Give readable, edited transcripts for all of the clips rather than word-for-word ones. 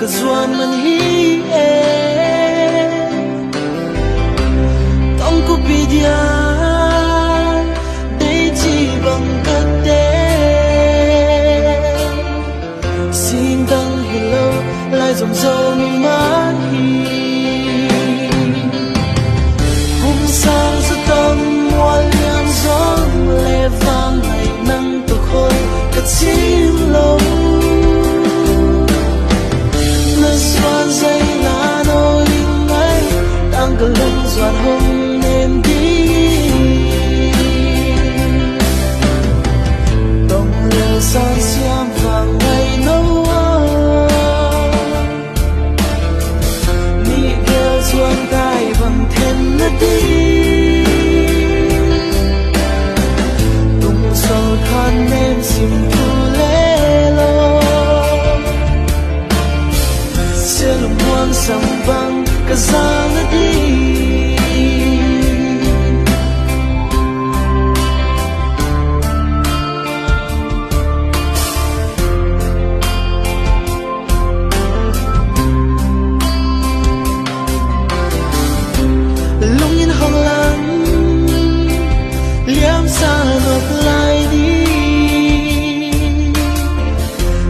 ka zuan man hi e tong ko pidia dei chi bang ka te xin dang hello lai dòng dâu mi man hi hôm sang sa tâm hoa liam gió lệ vang ngày nắng tu khôi cất chim lâu nơi xoan dây lá nôi ngay đang gần lưng doan hôm đêm đi đồng lửa san xiêm vàng ngày nâu mi kêu xuân tay bằng thêm nét đi tung sâu than em sim thu lê lô sẽ lùng hoang sầm vang cả giang nét đi xa ngược lại đi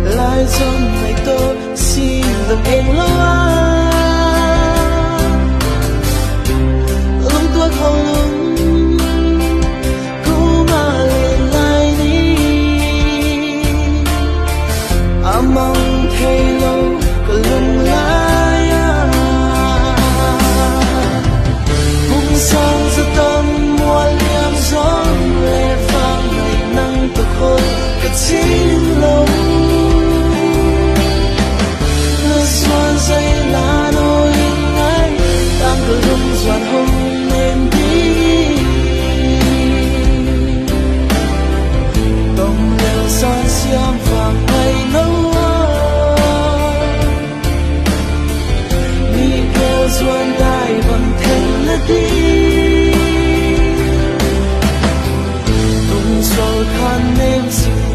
lại dòng ngày tôi xin được em lo lung tuột hầu lung cứ mà liền lại đi mong thấy lâu cứ lung lại hôm sáng giấc tâm mùa liam gió cất chim lâu lửa xoan dây lá nôi ngay đang cờ rung doan hôm em đi đồng lều san xiêm vàng ngày nâu mi kêu doan đai bằng thêm nét đi tung sâu than em xin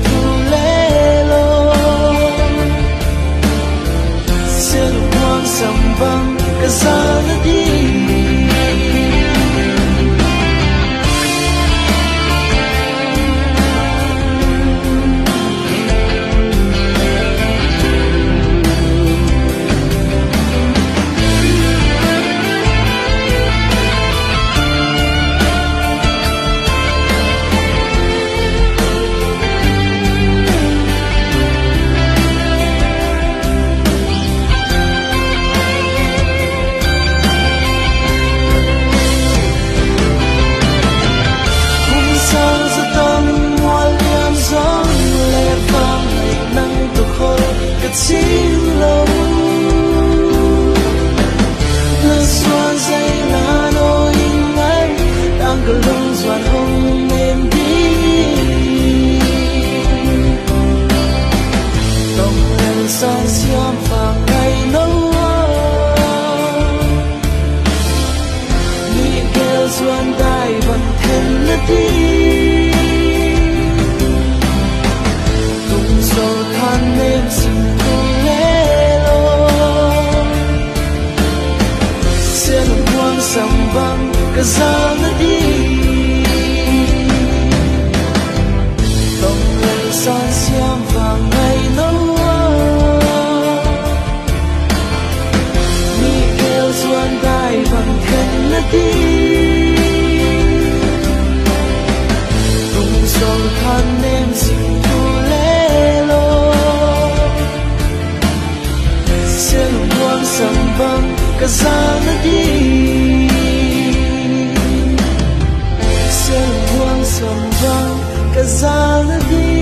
sambang kasana di chim lâu lửa xoan dây lá nôi ngay đang gần lưng doan hôm em đi đồng lều san xiêm vàng ngày nâu mi kêu doan đai bằng thêm nét đi tung sâu than em xin sambang kasana di đồng lều san xiêm vàng ngày nâu mi kêu doan đai bằng thêm nét đi tung sâu than em xin thu lê lô sẽ lùng hoang sambang kasana di sambang kasana di